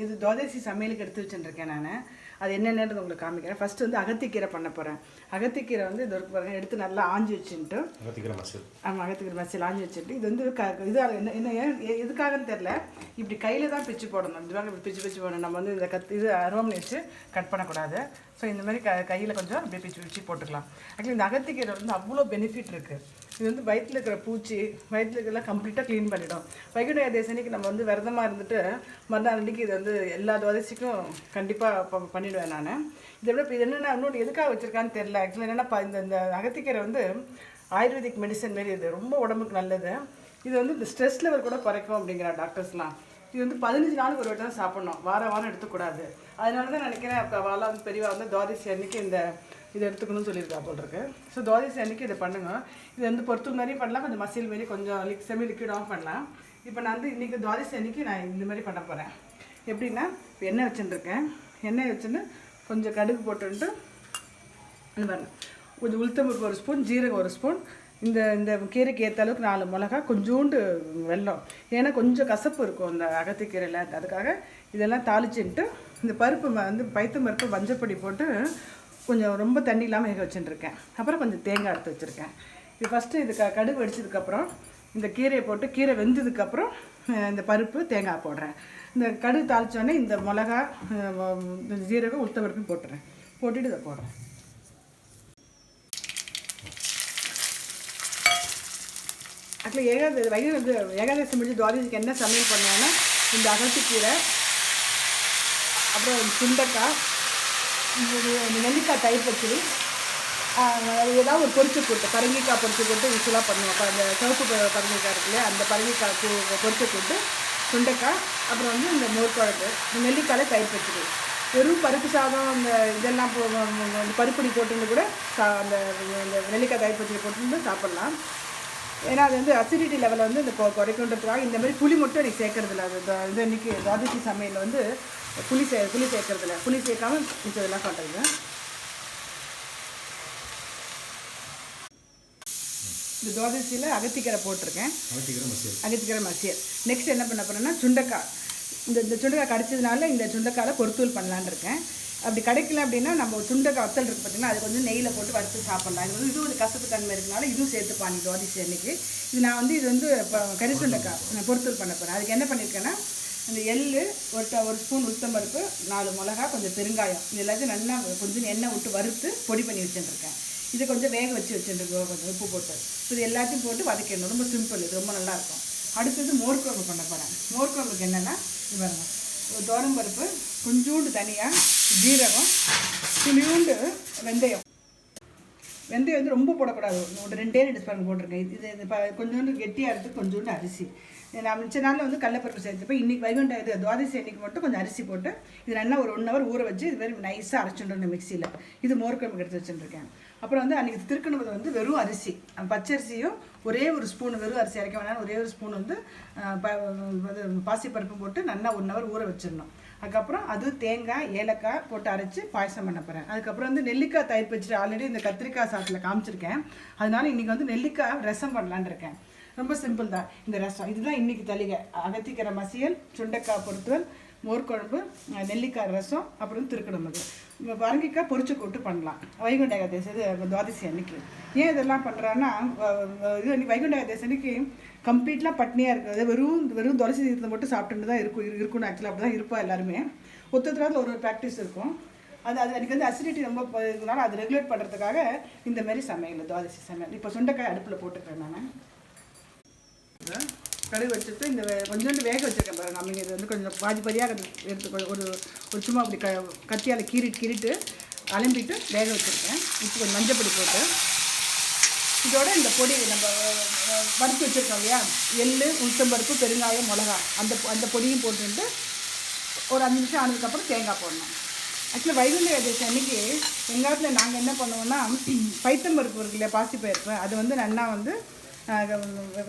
இது துவாதசி சமையலுக்கு எடுத்து வச்சுருக்கேன் நான். அது என்னென்னது உங்களுக்கு காமிக்கிறேன். ஃபஸ்ட்டு வந்து அகத்திக்கீரை பண்ண போகிறேன். அகத்திக்கீரை வந்து இது பாருங்கள் எடுத்து நல்லா ஆஞ்சி வச்சுட்டு, அகத்திக்கீரை மசியல். ஆமாம், அகத்திக்கீரை மசியல் ஆஞ்சி வச்சுட்டு, இது வந்து இது என்ன எதுக்காகன்னு தெரில, இப்படி கையில் தான் பிச்சு போடணும். இதுவாக இப்படி பிச்சு போடணும். நம்ம வந்து இந்த இது அருவாமனை வச்சு கட் பண்ணக்கூடாது. ஸோ இந்த மாதிரி கையில் கொஞ்சம் அப்படியே பிச்சு போட்டுக்கலாம். ஆக்சுவலி இந்த அகத்திக்கீரை வந்து அவ்வளோ பெனிஃபிட் இருக்குது. இது வந்து வயிற்றில் இருக்கிற பூச்சி, வயிற்றில் இருக்கிறலாம் கம்ப்ளீட்டாக க்ளீன் பண்ணிடும். வைகுண்ட ஏகாதசி நம்ம வந்து விரதமாக இருந்துட்டு மறுநாள் அன்றைக்கி இது வந்து எல்லா துவாதசிக்கும் கண்டிப்பாக பண்ணிவிடுவேன் நான். இதை விட இது என்னென்னா இன்னொன்று எதுக்காக வச்சுருக்கான்னு தெரில. ஆக்சுவலி என்னென்னா இந்த அகத்திக்கீரை வந்து ஆயுர்வேதிக் மெடிசன் மாரி இது ரொம்ப உடம்புக்கு நல்லது. இது வந்து இந்த ஸ்ட்ரெஸ் லெவல் கூட குறைக்கும் அப்படிங்கிற டாக்டர்ஸ்லாம். இது வந்து 15 நாளுக்கு ஒரு வாட்டி தான் சாப்பிட்ணும், வாரம் எடுத்துக்கூடாது. அதனால தான் நினைக்கிறேன் வாழை வந்து பெரியவா வந்து துவாதசி அன்றைக்கி இதை எடுத்துக்கணும்னு சொல்லியிருக்கா போல் இருக்கு. ஸோ துவாதசி அன்றைக்கி இதை பண்ணுங்க. இது வந்து பொறுத்தூர் மாதிரியும் பண்ணலாம், கொஞ்சம் மசியல் மாரி கொஞ்சம் செமி லிக்விடாகவும் பண்ணலாம். இப்போ நான் வந்து இன்றைக்கி துவாதசி அன்றைக்கி நான் இந்த மாதிரி பண்ண போகிறேன். எப்படின்னா இப்போ எண்ணெய் வச்சுட்டுருக்கேன். எண்ணெய் வச்சுன்னு கொஞ்சம் கடுகு போட்டுன்ட்டு இந்த பாருங்கள், கொஞ்சம் உளுத்தம்பருப்பு 1 ஸ்பூன், ஜீரகம் 1 ஸ்பூன், இந்த கீரைக்கு ஏற்ற அளவுக்கு 4 மிளகா, கொஞ்சோண்டு வெல்லம். ஏன்னா கொஞ்சம் கசப்பு இருக்கும் இந்த அகத்திக்கீரையில், அதுக்காக இதெல்லாம் தாளிச்சுட்டு இந்த பருப்பு வந்து பைத்தம் பருப்பு மஞ்சப்பொடி போட்டு கொஞ்சம் ரொம்ப தண்ணி இல்லாமல் வேக வச்சுட்டுருக்கேன். அப்புறம் கொஞ்சம் தேங்காய் எடுத்து வச்சுருக்கேன். இது ஃபஸ்ட்டு இது கடுகு வெடிச்சதுக்கப்புறம் இந்த கீரையை போட்டு, கீரை வெந்ததுக்கப்புறம் இந்த பருப்பு தேங்காய் போடுறேன். இந்த கடுகு தாளித்தோடனே இந்த மிளகா, ஜீரகம், உளுத்தம் பருப்பும் போட்டுறேன். போட்டுட்டு இதை போடுறேன். ஆக்சுவலி ஏகாதசி முடிஞ்சு துவாதசிக்கு என்ன சமையல் பண்ணுவேன்னா இந்த அகத்திக்கீரை, அப்புறம் சுண்டைக்காய், இந்த நெல்லிக்காய் தயிர் பச்சடி, ஏதாவது ஒரு பொரிச்சு கூட்டு, பரங்கிக்காய் பொரிச்சு கூட்டு யூஸ்வலாக பண்ணுவோம். அந்த சிவப்பு பரங்கிக்காய் இருக்குல்லையே, அந்த பரங்கிக்காய் பொரிச்சு கூட்டு, சுண்டைக்காய், அப்புறம் வந்து இந்த மோர் குழம்பு, இந்த நெல்லிக்காயில் தயிர் பச்சடி. வெறும் பருப்பு சாதம் இந்த இதெல்லாம் பருப்பொடி போட்டுன்னு கூட அந்த நெல்லிக்காய் தயிர் பச்சடி போட்டுன்னு சாப்பிட்லாம். ஏன்னா அது வந்து அசிடிட்டி லெவலில் வந்து இந்த குறைக்கின்றதுக்காக இந்த மாதிரி புளி மட்டும் எனக்கு சேர்க்கறதில்ல. அது இது இன்றைக்கி துவாதசி சமையலில் வந்து புளி சேர்க்கறதில்ல. புளி சேர்க்காமல் மிச்சம் இதெல்லாம் பண்ணுறது. இந்த துவாதசியில் அகத்திக்கீரை போட்டிருக்கேன். அகத்திக்கீரை மசியல். நெக்ஸ்ட் என்ன பண்ண போகிறேன்னா சுண்டைக்காய். இந்த சுண்டைக்காய் கடிச்சதுனால இந்த சுண்டைக்காயில் பொறுத்தூள் பண்ணலான்னு இருக்கேன். அப்படி கிடைக்கல அப்படின்னா நம்ம சுண்டைக்காய் வத்தல் இருக்குது பார்த்திங்கன்னா, அது கொஞ்சம் நெய்யில் போட்டு வறுத்து சாப்பிட்லாம். இது வந்து இதுவும் கசப்பு தன்மை இருக்கனால இதுவும் சேர்த்துப்பாங்க துவாதசி அன்றைக்கி. நான் வந்து இது வந்து இப்போ கறி சுண்டைக்காய் நான் பொறுத்தூள் பண்ண போகிறேன். அதுக்கு என்ன பண்ணியிருக்கேன்னா இந்த எள்ளு, 1 ஸ்பூன் உளுத்தம்பருப்பு, 4 மிளகா, கொஞ்சம் பெருங்காயம், இது எல்லாத்தையும் நல்லா கொஞ்சம் எண்ணெய் விட்டு வறுத்து பொடி பண்ணி வச்சுட்டுருக்கேன். இதை கொஞ்சம் வேக வச்சு வச்சுட்டுருக்கோம், கொஞ்சம் உப்பு போட்டு. இது எல்லாத்தையும் போட்டு வதக்கிடணும். ரொம்ப சிம்பிள், இது ரொம்ப நல்லாயிருக்கும். அடுத்தது மோர் குழம்பு பண்ண போகிறேன். மோர் குழம்புக்கு என்னென்னா இது பாருங்கள், துவரம்பருப்பு, கொஞ்சோண்டு தனியாக, ஜீரகம், துளியூண்டு வெந்தயம். வெந்தயம் வந்து ரொம்ப போடக்கூடாது, ஒரு 2 ஸ்பூன் போட்டிருக்கேன். இது கொஞ்சோண்டு கெட்டியாக எடுத்து கொஞ்சோண்டு அரிசி. நான் மிச்ச நாளில் வந்து கடலைப்பருப்பு சேர்த்துப்பேன். இன்றைக்கி வைகுண்ட இது துவாதசி அன்றைக்கி மட்டும் கொஞ்சம் அரிசி போட்டு இது நல்லா ஒரு 1 ஹவர் ஊற வச்சு இது மாதிரி நைஸாக அரைச்சுட்டு மிக்சியில். இது மோர் குழம்புக்கு எடுத்து வச்சுட்டுருக்கேன். அப்புறம் வந்து அன்றைக்கி திருக்கணுமது வந்து வெறும் அரிசி, பச்சரிசியும் ஒரே 1 ஸ்பூன், வெறும் அரிசி அரைக்க வேணாலும் ஒரே 1 ஸ்பூன் வந்து பாசிப்பருப்பு போட்டு நல்லா 1 ஹவர் ஊற வச்சிடணும். அதுக்கப்புறம் அது தேங்காய், ஏலக்காய் போட்டு அரைச்சி பாயசம் பண்ண போகிறேன். அதுக்கப்புறம் வந்து நெல்லிக்காய் தயிர் பச்சடி ஆல்ரெடி இந்த கத்திரிக்காய் சாட்டில் காமிச்சிருக்கேன். அதனால இன்றைக்கி வந்து நெல்லிக்காய் ரசம் பண்ணலான்னு இருக்கேன். ரொம்ப சிம்பிள் தான் இந்த ரசம். இதுதான் இன்றைக்கி தலிகை. அகத்திக்கீரை மசியல், சுண்டைக்காய் பொறுத்தல், மோர் குழம்பு, நெல்லிக்காய் ரசம், அப்புறம் திருக்கணுமது. பரங்கிக்காய் பொரிச்சு கூட்டு பண்ணலாம் வைகுண்ட ஏகாதசி துவாதசி அன்னைக்கு. ஏன் இதெல்லாம் பண்ணுறான்னா இது வைகுண்ட ஏகாதசி அன்னைக்கு கம்ப்ளீட்லாம் பட்னியாக இருக்குது. வெறும் துளசி தீர்த்தம் மட்டும் சாப்பிட்டுட்டு தான் இருக்கணும். ஆக்சுவலாக அப்படி தான் இருப்பா எல்லாருமே. ஒருத்தரால் ஒரு ப்ராக்டிஸ் இருக்கும். அது அன்றைக்கி வந்து அசிடிட்டி ரொம்ப இதனால அது ரெகுலேட் பண்ணுறதுக்காக இந்த மாதிரி சமையல் துவாதசி சமையல். இப்போ சுண்டைக்காய் அடுப்பில் போட்டுக்கிறேன் நான். கடுகு வச்சுட்டு இந்த கொஞ்சோண்டு வேக வச்சுருக்கேன் பாருங்கள். நம்ம இது வந்து கொஞ்சம் பாதியாக எடுத்து ஒரு சும்மா அப்படி கத்தியால் கீறிட்டு அலம்பிட்டு வேக வச்சுருக்கேன். இப்போ கொஞ்சம் மஞ்சப்பொடி போட்டு இதோட இந்த பொடி நம்ம வறுத்து வச்சுருக்கோம் இல்லையா, எள்ளு, உளுத்தம்பருப்பு, பெருங்காயம், மிளகா, அந்த பொடியும் போட்டுட்டு ஒரு 5 நிமிஷம் ஆனதுக்கப்புறம் தேங்காய் போடணும். ஆக்சுவலாக வைகுண்ட ஏகாதசி அன்றைக்கி எங்கள் வீட்டில் நாங்கள் என்ன பண்ணுவோன்னா பைத்தம்பருப்பு இருக்கு இல்லையா, பாசிப்பருப்பு, அது வந்து நல்லா வந்து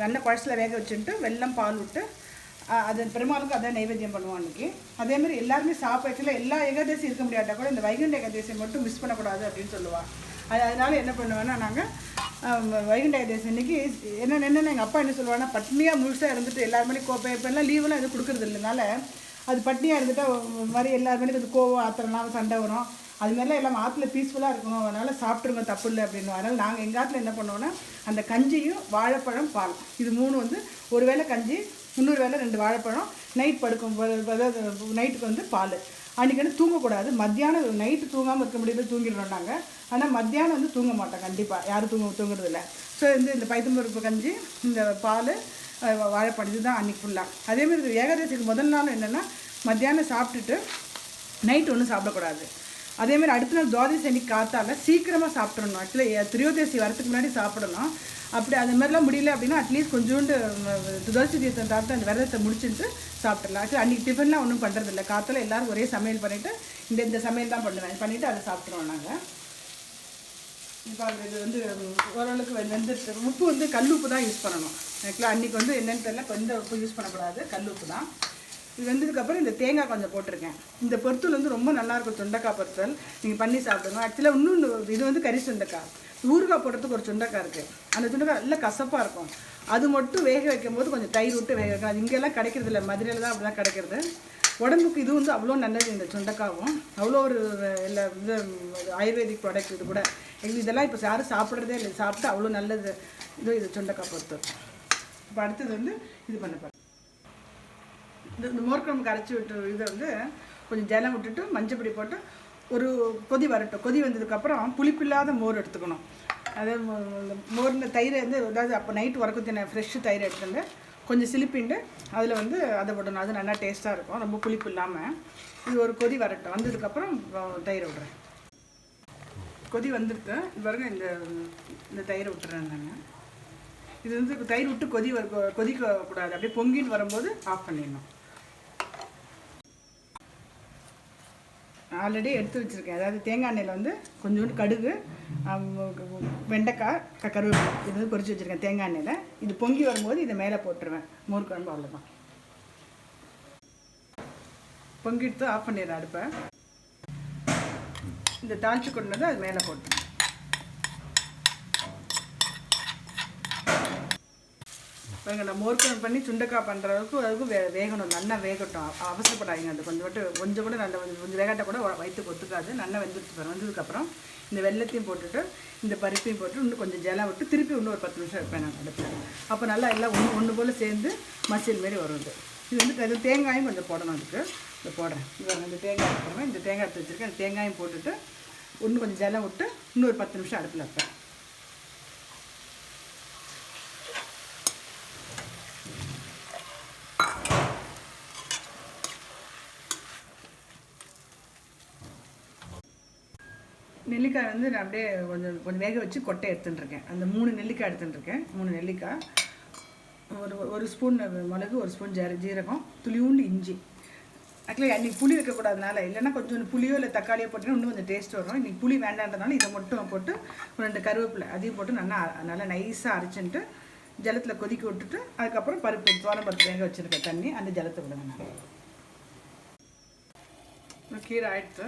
நல்ல குழச்சில் வேக வச்சுட்டு வெல்லம் பால் விட்டு அது பெருமாளுக்கு அதான் நைவேத்தியம் பண்ணுவோம் அன்றைக்கி. அதேமாதிரி எல்லாருமே சாப்பிடல. எல்லா ஏகாதசி இருக்க முடியாட்டா கூட இந்த வைகுண்ட ஏகாதசியை மட்டும் மிஸ் பண்ணக்கூடாது அப்படின்னு சொல்லுவாள். அதனால் என்ன பண்ணுவேன்னா நாங்கள் வைகுண்ட ஏகாதசி அன்றைக்கி என்னென்னா எங்கள் அப்பா என்ன சொல்லுவாங்கன்னா பட்னியாக முழுசாக இருந்துட்டு எல்லாருமே இப்போல்லாம் லீவெல்லாம் எதுவும் கொடுக்குறது இல்லைனால அது பட்னியாக இருந்துட்டால் ஒரு மாதிரி எல்லாருமே கொஞ்சம் கோவம் ஆத்திரம்லாம் சண்டை வரும். அது மாதிரிலாம் எல்லாம் ஆற்றுல பீஸ்ஃபுல்லாக இருக்கணும், அதனால் சாப்பிட்ருங்க தப்பு இல்லை அப்படின்னு. அதனால் நாங்கள் எங்கள் ஆற்றுல என்ன பண்ணுவோன்னா அந்த கஞ்சியும் வாழைப்பழம் பால் இது 3 வந்து ஒரு வேளை கஞ்சி, இன்னொரு வேளை 2 வாழைப்பழம், நைட் படுக்கும் அதாவது நைட்டுக்கு வந்து பால். அன்றைக்கி வந்து தூங்கக்கூடாது. மத்தியானம் நைட்டு தூங்காமல் இருக்க முடியாது, தூங்கிடுறோம் நாங்கள். ஆனால் மத்தியானம் வந்து தூங்க மாட்டோம் கண்டிப்பாக, யாரும் தூங்குறதில்ல. ஸோ இந்த பைத்தம்பருப்பு கஞ்சி, இந்த பால், வாழைப்பழம் இதுதான் அன்றைக்கி ஃபுல்லாக. அதேமாதிரி ஏகாதசிக்கு முதல் நாள் என்னென்னா மத்தியானம் சாப்பிட்டுட்டு நைட்டு ஒன்றும் சாப்பிடக்கூடாது. அதேமாதிரி அடுத்த நாள் துவாதசி அன்றைக்கி காத்தால சீக்கிரமாக சாப்பிட்றணும். ஆக்சுவலி திரியோதசி வரத்துக்கு முன்னாடி சாப்பிடணும். அப்படி அந்த மாதிரிலாம் முடியல அப்படின்னா அட்லீஸ்ட் கொஞ்சோண்டு துளசி தீர்த்தம் சாப்பிட்டு அந்த விரதத்தை முடிச்சுட்டு சாப்பிட்றலாம். ஆக்சுவலி அன்றைக்கி டிஃபன்லாம் ஒன்றும் பண்ணுறதில்ல. காத்தால எல்லோரும் ஒரே சமையல் பண்ணிவிட்டு இந்த சமையல் தான் பண்ணிவிட்டு அதை சாப்பிட்ருவோம் நாங்கள். இப்போ இது வந்து ஓரளவுக்கு வெந்துட்டு உப்பு வந்து கல் உப்பு தான் யூஸ் பண்ணணும். ஆக்சுவலாக அன்றைக்கி வந்து என்னென்னு தெரியல, எந்த உப்பு யூஸ் பண்ணக்கூடாது, கல் உப்பு தான். இது வெந்ததுக்கப்புறம் இந்த தேங்காய் கொஞ்சம் போட்டிருக்கேன். இந்த பொருத்தல் வந்து ரொம்ப நல்லாயிருக்கும், சுண்டைக்காய் பொருத்தல். நீங்கள் பண்ணி சாப்பிடுங்க. ஆக்சுவலாக இன்னொன்று இது வந்து கறி சுண்டைக்காய். ஊறுகாய் போடுறதுக்கு ஒரு சுண்டைக்காய் இருக்குது. அந்த சுண்டைக்காய் நல்லா கசப்பாக இருக்கும். அது மட்டும் வேக வைக்கும் போது கொஞ்சம் தயிர் விட்டு வேக வைக்கும். அது இங்கெல்லாம் கிடைக்கிறது இல்லை, மதுரையில் தான் அப்படி தான் கிடைக்கிறது. உடம்புக்கு இது வந்து அவ்வளோ நல்லது. இந்த சுண்டைக்காவும் அவ்வளோ ஒரு இல்லை இது ஆயுர்வேதிக் ப்ராடக்ட். இது கூட எங்களுக்கு இதெல்லாம் இப்போ யாரும் சாப்பிட்றதே இல்லை, சாப்பிட்டு அவ்வளோ நல்லது இது சுண்டைக்காய் பொறுத்தல். இப்போ அடுத்தது வந்து இது பண்ண இந்த மோர்க்குழம்பு கரைச்சி விட்டு இதை வந்து கொஞ்சம் ஜலம் விட்டுட்டு மஞ்சப்பொடி போட்டு ஒரு கொதி வரட்டும். கொதி வந்ததுக்கப்புறம் புளிப்பில்லாத மோர் எடுத்துக்கணும். அதாவது மோரில் தயிர் வந்து அதாவது அப்போ நைட்டு உரக்குத்தின ஃப்ரெஷ்ஷு தயிர் எடுத்துட்டு கொஞ்சம் சிலிப்பிண்டு அதில் வந்து அதை போடணும். அது நல்லா டேஸ்ட்டாக இருக்கும், ரொம்ப புளிப்பு இல்லாமல். இது ஒரு கொதி வரட்டும். வந்ததுக்கப்புறம் தயிரை விட்றேன். கொதி வந்துருக்கு பாருங்க. இந்த தயிரை விட்டுறேன் நான். இது வந்து தயிர் விட்டு கொதிக்கக்கூடாது. அப்படியே பொங்கின்னு வரும்போது ஆஃப் பண்ணிடணும். ஆல்ரெடி எடுத்து வச்சுருக்கேன். அதாவது தேங்காய் எண்ணெயில் வந்து கொஞ்சோண்டு கடுகு, வெண்டைக்காய், கருவேப்பிலை இது வந்து பொரிச்சு வச்சுருக்கேன் தேங்காய் எண்ணெயில். இது பொங்கி வரும்போது இதை மேலே போட்டுருவேன். மோர் குழம்பு அவ்வளோதான். பொங்கிட்டு ஆஃப் பண்ணிடுறேன் அடுப்பை. இந்த தாளிச்சு கொண்டு வந்து அது மேலே போட்டுருவேன். இப்போ நான் மோர் குழம்பு பண்ணி சுண்டைக்காய் பண்ணுற அளவுக்கு வேகணும், நல்லா வேகட்டும். அவசரப்படாதீங்க. அது கொஞ்சம் கூட நல்ல கொஞ்சம் வேகாட்ட கூட வயிற்றுக்கு ஒத்துக்காது. நல்லா வந்ததுக்கப்புறம் இந்த வெள்ளத்தையும் போட்டுட்டு இந்த பருப்பையும் போட்டு இன்னும் கொஞ்சம் ஜலம் விட்டு திருப்பி இன்னும் ஒரு 10 நிமிஷம் வைப்பேன் நான் அடுப்பில். அப்போ நல்லா எல்லாம் ஒன்று போல் சேர்ந்து மசியல் மாரி வரும். இது வந்து அது தேங்காயும் கொஞ்சம் போடணும். அதுக்கு இதை போடுறேன். இந்த தேங்காய் போடுறேன். இந்த தேங்காய் எடுத்து வச்சுருக்கேன். அந்த தேங்காயும் போட்டுட்டு இன்னும் கொஞ்சம் ஜலம் விட்டு இன்னும் ஒரு 10 நிமிஷம் அடுப்பில் வைப்பேன். நெல்லிக்காய் வந்து நான் அப்படியே கொஞ்சம் வேக வச்சு கொட்டை எடுத்துட்டுருக்கேன். அந்த 3 நெல்லிக்காய் எடுத்துட்டுருக்கேன். 3 நெல்லிக்காய், ஒரு ஸ்பூன் மிளகு, ஒரு ஸ்பூன் ஜீரகம், துளியூண்டு இஞ்சி. ஆக்சுவலி அன்றைக்கி புளி வைக்கக்கூடாதுனால, இல்லைன்னா கொஞ்சம் புளியோ இல்லை தக்காளியோ போட்டோன்னா இன்னும் கொஞ்சம் டேஸ்ட் வரும். இன்றைக்கி புளி வேண்டான்றதுனால இதை மட்டும் போட்டு 2 கருவேப்பிலை அதையும் போட்டு நல்லா நைஸாக அரைச்சிட்டு ஜலத்தில் கொதிக்க விட்டுட்டு அதுக்கப்புறம் பருப்பு வேக வச்சுருக்கேன் தண்ணி அந்த ஜலத்தை விடுங்க. நான் கீரை ஆயிடுச்சு.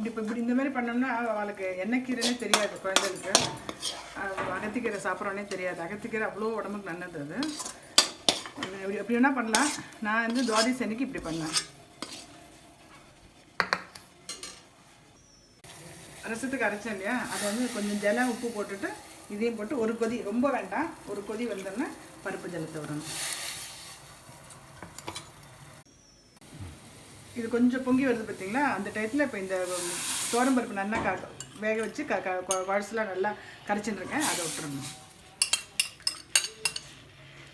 இப்படி இந்த மாதிரி பண்ணோம்னா அவளுக்கு என்ன கீரைன்னே தெரியாது. குழந்தைகளுக்கு அகத்திக்கீரை சாப்பிட்றோன்னே தெரியாது. அகத்திக்கீரை அவ்வளோ உடம்புக்கு நல்லது. அது எப்படி வேணால் பண்ணலாம். நான் வந்து துவாதசி அன்னைக்கு இப்படி பண்ணேன். ரசத்துக்கு அரைச்சேன் இல்லையா, அதை வந்து கொஞ்சம் ஜலம் உப்பு போட்டுட்டு இதையும் போட்டு ஒரு கொதி, ரொம்ப வேண்டாம், ஒரு கொதி வந்தோன்னா பருப்பு ஜலத்தை விடணும். இது கொஞ்சம் பொங்கி வருது பார்த்தீங்களா, அந்த டயத்தில் இப்போ இந்த பருப்பு நல்லா வேக வச்சு குழசுலாம் நல்லா கரைச்சிட்டுருக்கேன், அதை விட்டுறணும்.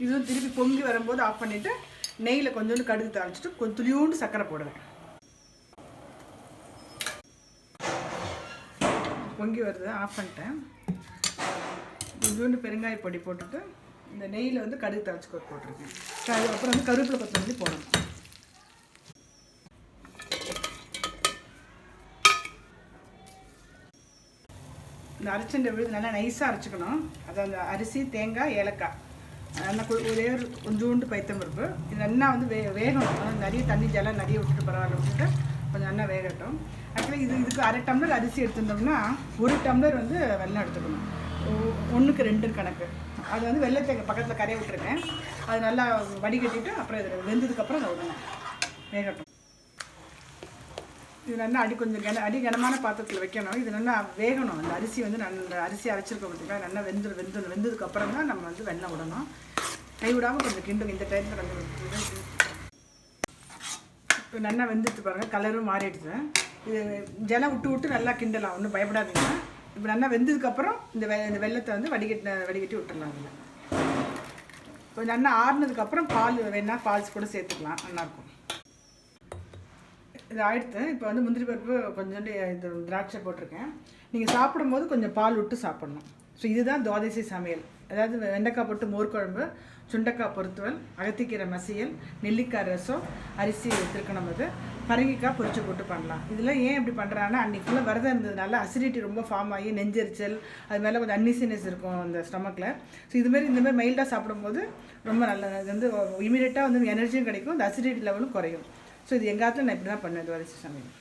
இதுவும் திருப்பி பொங்கி வரும்போது ஆஃப் பண்ணிவிட்டு நெய்யில் கொஞ்சோண்டு கடுகு தாளிச்சிட்டு கொஞ்சம் துளியோண்டு சர்க்கரை போடுவேன். பொங்கி வருது, ஆஃப் பண்ணிட்டேன். கொஞ்சோண்டு பெருங்காய பொடி போட்டுட்டு இந்த நெய்யில் வந்து கடுகு தாளிச்சு போட்டிருக்கேன். அதுக்கப்புறம் வந்து கருவேப்பிலை கொத்தமல்லி போடணும். இந்த அரைச்சண்டை விழுது நல்லா நைஸாக அரைச்சிக்கணும். அது அந்த அரிசி, தேங்காய், ஏலக்காய், நல்லா ஒரே கொஞ்சோண்டு பைத்தம்பருப்பு, இது நல்லா வந்து வேகணும். நிறைய தண்ணி ஜலம் நிறைய விட்டுட்டு பரவாயில்ல விட்டுட்டு கொஞ்சம் நல்லா வேகட்டும். ஆக்சுவலி இதுக்கு 1/2 டம்ளர் அரிசி எடுத்துருந்தோம்னா 1 டம்ளர் வந்து வெல்லம் எடுத்துக்கணும். 1க்கு 2 கணக்கு. அது வந்து வெள்ளத்தை பக்கத்தில் கரைய விட்டுருக்கேன். அது நல்லா வடிகட்டிட்டு அப்புறம் இதில் வெந்ததுக்கப்புறம் அதை விடணும். வேகட்டும். இது நல்லா கொஞ்சம் கனமான பாத்திரத்தில் வைக்கணும். இது நல்லா வேகணும். அந்த அரிசி வந்து நல்ல அரிசி அரைச்சிருக்க பார்த்தீங்கன்னா நல்லா வெந்ததுக்கு அப்புறம் தான் நம்ம வந்து வெண்ணெய் விடணும். கைவிடாமல் கொஞ்சம் கிண்டும். இந்த டைத்தில் வந்து இப்போ நல்லா வெந்துட்டு பாருங்கள், கலரும் மாறிடுச்சு. இது ஜலம் விட்டு நல்லா கிண்டலாம், ஒன்றும் பயப்படாதீங்க. இப்போ நல்லா வெந்ததுக்கப்புறம் இந்த வெள்ளத்தை வந்து வடிகட்டி விட்டுடலாம். அதில் இப்போ நல்லா ஆறுனதுக்கப்புறம் பால் வேணால் பால்ஸ் கூட சேர்த்துக்கலாம், நல்லாயிருக்கும். இது ஆயிடுத்து. இப்போ வந்து முந்திரி பருப்பு கொஞ்சோண்டு இது திராட்சை போட்டிருக்கேன். நீங்கள் சாப்பிடும்போது கொஞ்சம் பால் விட்டு சாப்பிட்ணும். ஸோ இதுதான் துவாதசி சமையல். அதாவது வெண்டைக்காய் போட்டு மோர் குழம்பு, சுண்டைக்காய் பொறுத்துவல், அகத்திக்கீரை மசியல், நெல்லிக்காய் ரசம், அரிசி திருக்கணும், அது பரங்கிக்காய் பொரிச்சு போட்டு பண்ணலாம். இதெல்லாம் ஏன் இப்படி பண்ணுறாங்கன்னா, அன்றைக்கி ஃபுல்லாக விரதம் இருந்ததுனால அசிடிட்டி ரொம்ப ஃபார்ம் ஆகி நெஞ்செரிச்சல், அது மேலே கொஞ்சம் அன்இசினஸ் இருக்கும் அந்த ஸ்டொமக்கில். ஸோ இந்த மாதிரி மைல்டாக சாப்பிடும்போது ரொம்ப நல்லது. அது வந்து இமீடியட்டாக வந்து எனர்ஜியும் கிடைக்கும், இந்த அசிடிட்டி லெவலும் குறையும். ஸோ இது எங்கள் காலத்தில் நான் இப்படி தான் பண்ணுவேன் துவாதசி சமையல்.